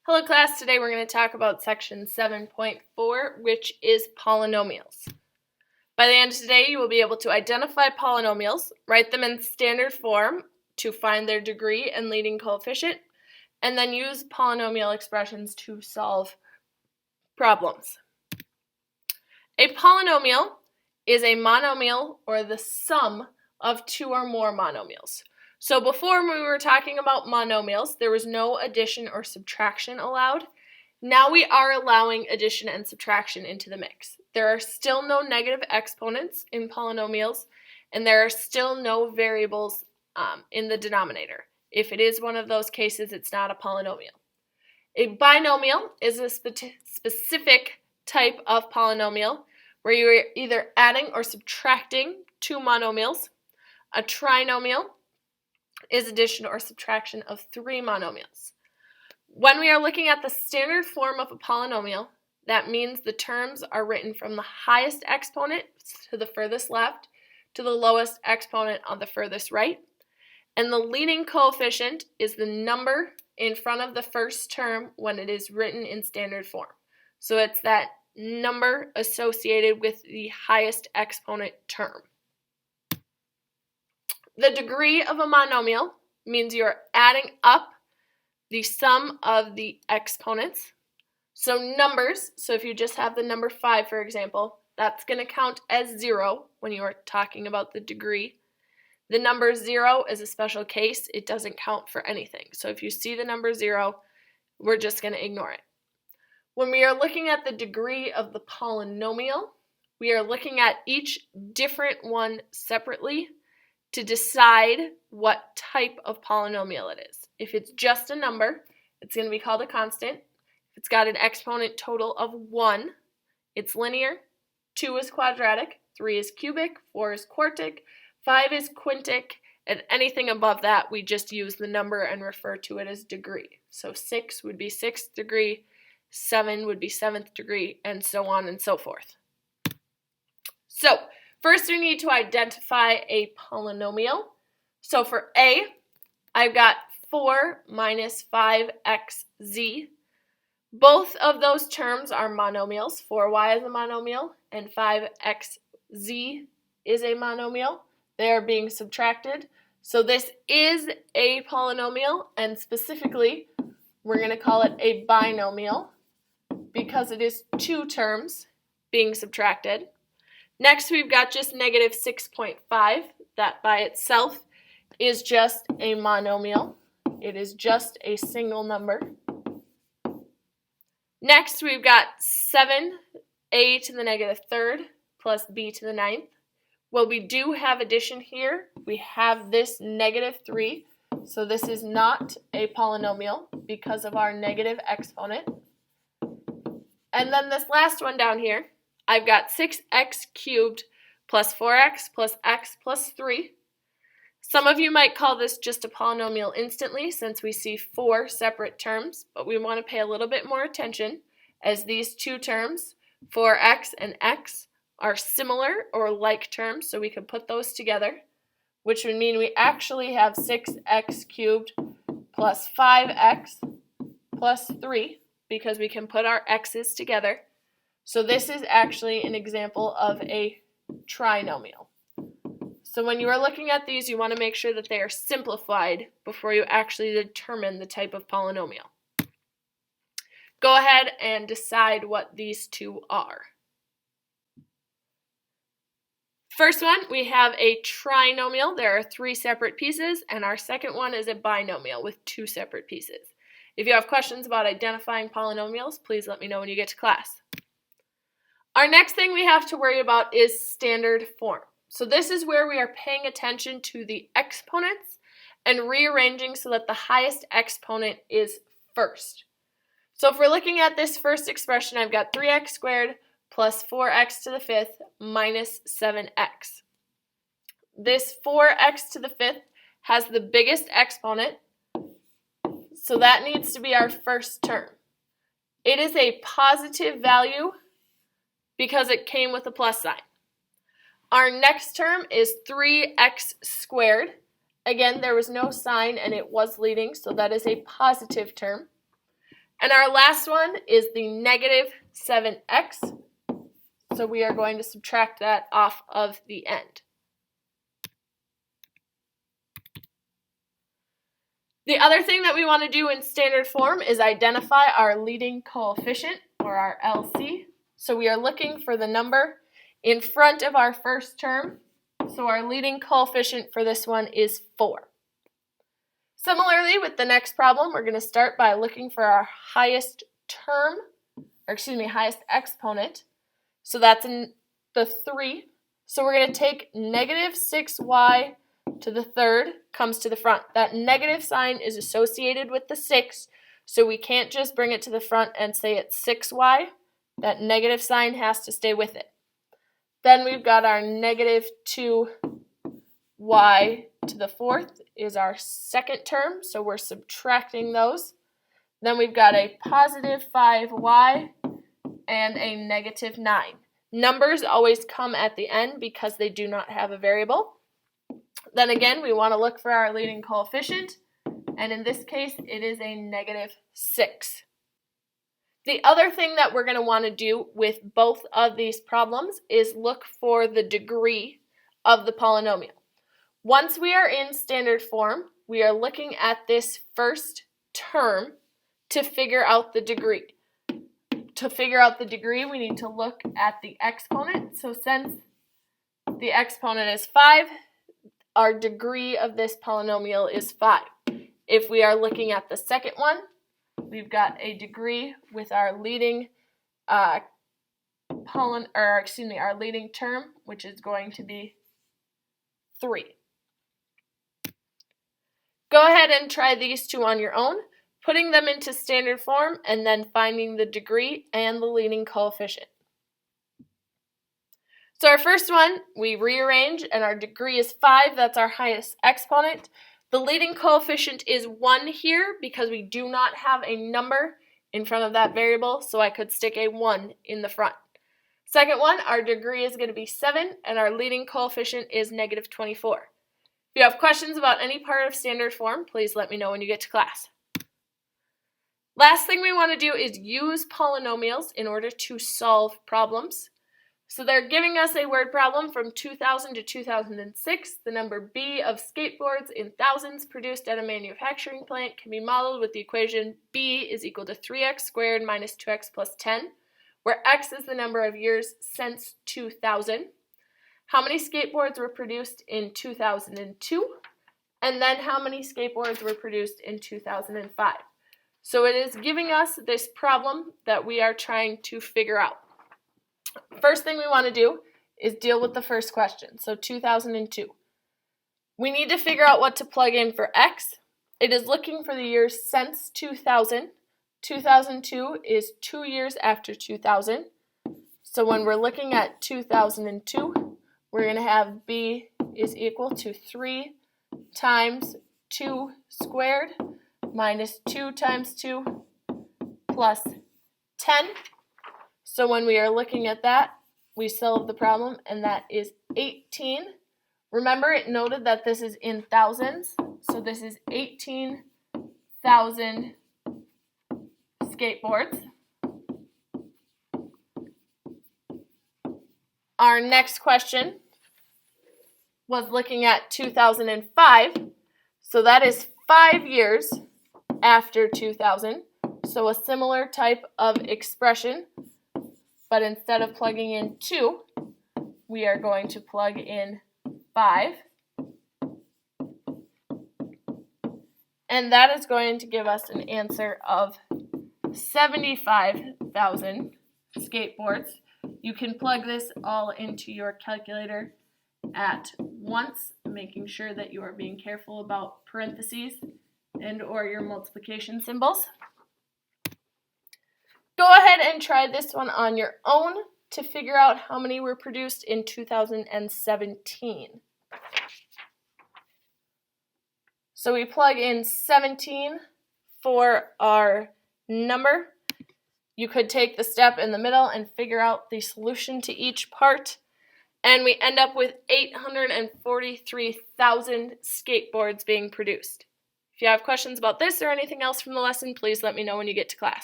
Hello class, today we're going to talk about section 7.4, which is polynomials. By the end of today, you will be able to identify polynomials, write them in standard form to find their degree and leading coefficient, and then use polynomial expressions to solve problems. A polynomial is a monomial or the sum of two or more monomials. So before we were talking about monomials, there was no addition or subtraction allowed. Now we are allowing addition and subtraction into the mix. There are still no negative exponents in polynomials, and there are still no variables in the denominator. If it is one of those cases, it's not a polynomial. A binomial is a specific type of polynomial where you are either adding or subtracting two monomials. A trinomial is addition or subtraction of three monomials. When we are looking at the standard form of a polynomial, that means the terms are written from the highest exponent to the furthest left to the lowest exponent on the furthest right, and the leading coefficient is the number in front of the first term when it is written in standard form. So it's that number associated with the highest exponent term. The degree of a monomial means you're adding up the sum of the exponents. So numbers, so if you just have the number 5, for example, that's going to count as 0 when you are talking about the degree. The number 0 is a special case. It doesn't count for anything. So if you see the number 0, we're just going to ignore it. When we are looking at the degree of the polynomial, we are looking at each different one separately to decide what type of polynomial it is. If it's just a number, it's going to be called a constant. If it's got an exponent total of 1, it's linear. 2 is quadratic, 3 is cubic, 4 is quartic, 5 is quintic, and anything above that, we just use the number and refer to it as degree. So 6 would be 6th degree, 7 would be 7th degree, and so on and so forth. So, first, we need to identify a polynomial. So for A, I've got 4 minus 5xz. Both of those terms are monomials. 4y is a monomial, and 5xz is a monomial. They are being subtracted. So this is a polynomial, and specifically, we're going to call it a binomial because it is two terms being subtracted. Next, we've got just negative 6.5. That by itself is just a monomial. It is just a single number. Next, we've got 7a to the negative third plus b to the ninth. Well, we do have addition here. We have this negative 3, so this is not a polynomial because of our negative exponent. And then this last one down here, I've got 6x cubed plus 4x plus x plus 3. Some of you might call this just a polynomial instantly since we see 4 separate terms, but we want to pay a little bit more attention as these two terms, 4x and x, are similar or like terms, so we could put those together, which would mean we actually have 6x cubed plus 5x plus 3 because we can put our x's together. So this is actually an example of a trinomial. So when you are looking at these, you want to make sure that they are simplified before you actually determine the type of polynomial. Go ahead and decide what these two are. First one, we have a trinomial. There are 3 separate pieces, and our second one is a binomial with 2 separate pieces. If you have questions about identifying polynomials, please let me know when you get to class. Our next thing we have to worry about is standard form. So this is where we are paying attention to the exponents and rearranging so that the highest exponent is first. So if we're looking at this first expression, I've got 3x squared plus 4x to the 5th minus 7x. This 4x to the 5th has the biggest exponent, so that needs to be our first term. It is a positive value because it came with a plus sign. Our next term is 3x squared. Again, there was no sign and it was leading, so that is a positive term. And our last one is the negative 7x. So we are going to subtract that off of the end. The other thing that we want to do in standard form is identify our leading coefficient, or our LC. So we are looking for the number in front of our first term. So our leading coefficient for this one is 4. Similarly, with the next problem, we're going to start by looking for our highest term, highest exponent. So that's in the 3. So we're going to take negative 6y to the third comes to the front. That negative sign is associated with the 6, so we can't just bring it to the front and say it's 6y. That negative sign has to stay with it. Then we've got our negative 2y to the fourth is our second term, so we're subtracting those. Then we've got a positive 5y and a negative 9. Numbers always come at the end because they do not have a variable. Then again, we want to look for our leading coefficient, and in this case, it is a negative 6. The other thing that we're going to want to do with both of these problems is look for the degree of the polynomial. Once we are in standard form, we are looking at this first term to figure out the degree. To figure out the degree, we need to look at the exponent. So since the exponent is 5, our degree of this polynomial is 5. If we are looking at the second one, we've got a degree with our leading our leading term, which is going to be 3. Go ahead and try these two on your own, putting them into standard form and then finding the degree and the leading coefficient. So our first one, we rearrange, and our degree is 5. That's our highest exponent. The leading coefficient is 1 here because we do not have a number in front of that variable, so I could stick a 1 in the front. Second one, our degree is going to be 7, and our leading coefficient is negative 24. If you have questions about any part of standard form, please let me know when you get to class. Last thing we want to do is use polynomials in order to solve problems. So they're giving us a word problem from 2000 to 2006. The number B of skateboards in thousands produced at a manufacturing plant can be modeled with the equation B is equal to 3x squared minus 2x plus 10, where x is the number of years since 2000. How many skateboards were produced in 2002? And then how many skateboards were produced in 2005? So it is giving us this problem that we are trying to figure out. First thing we want to do is deal with the first question, so 2002. We need to figure out what to plug in for x. It is looking for the years since 2000. 2002 is 2 years after 2000. So when we're looking at 2002, we're going to have b is equal to 3 times 2 squared minus 2 times 2 plus 10. So when we are looking at that, we solve the problem, and that is 18. Remember, it noted that this is in thousands, so this is 18,000 skateboards. Our next question was looking at 2005, so that is 5 years after 2000, so a similar type of expression. But instead of plugging in 2, we are going to plug in 5. And that is going to give us an answer of 75,000 skateboards. You can plug this all into your calculator at once, making sure that you are being careful about parentheses and or your multiplication symbols. Go ahead and try this one on your own to figure out how many were produced in 2017. So we plug in 17 for our number. You could take the step in the middle and figure out the solution to each part, and we end up with 843,000 skateboards being produced. If you have questions about this or anything else from the lesson, please let me know when you get to class.